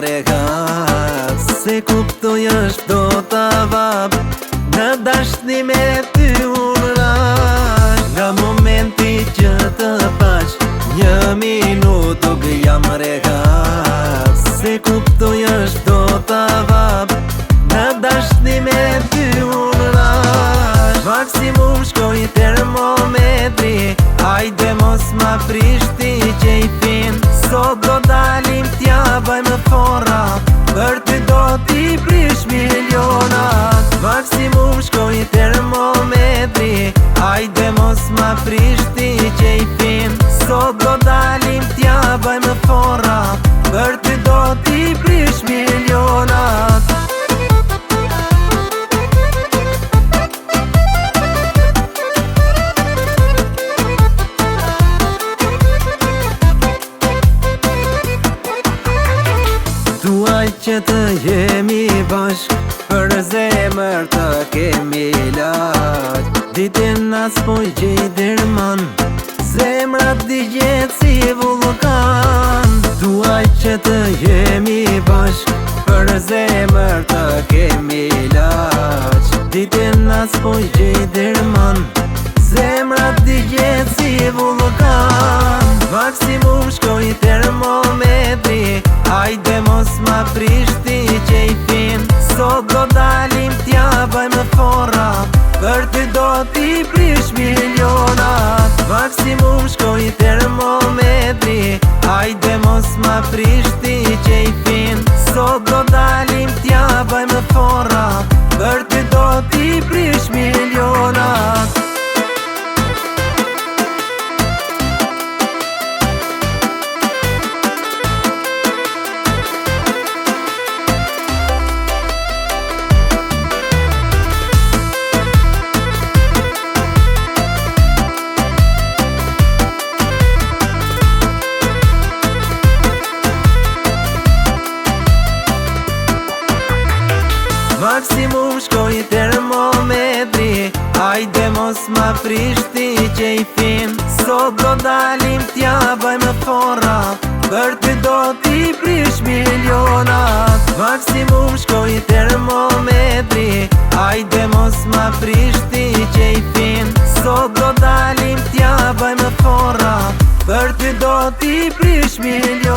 rehat. Se kuptoj është do t'a vab në dashni me ty unë rash. Nga momenti që të pash një minutë jam rehat. Se kuptoj është do t'a vab në dashni me ty unë rash. Maksimum shkoj termometri, hajde mos ma prishti qejfin. Sot do dalim t'ja bajmë fora, për ty do t'i prish milionat. Maksimum shkoj termometri, hajde mos ma prishti qejfin. Sot do dalim t'ja bajmë fora, për ty do t'i prish milionat. Duaj që të jemi bashk, për zemër të kemi laq. Ditin as po gjej dirman, zemrat digjet si vulkan. Duaj që të jemi bashk, për zemër të kemi laq. Ditin as po gjej dirman, zemrat digjet si vulkan. Maksimum shkoj termometri, hajde mos ma prishti qejfin. Sot do dalim t'ja bajmë fora, për ty do t'i prish milionat. Maksimum shkoj termometri, hajde mos ma prishti qejfin. Sot do dalim t'ja bajmë fora, për ty do t'i prish milionat. Maksimum shkoj termometri, hajde mos ma prishti qejfin. Sot do dalim t'ja bajmë fora, për ty do t'i prish milionat. Maksimum shkoj termometri, hajde mos ma prishti qejfin. Sot do dalim t'ja bajmë fora, për ty do t'i prish milionat.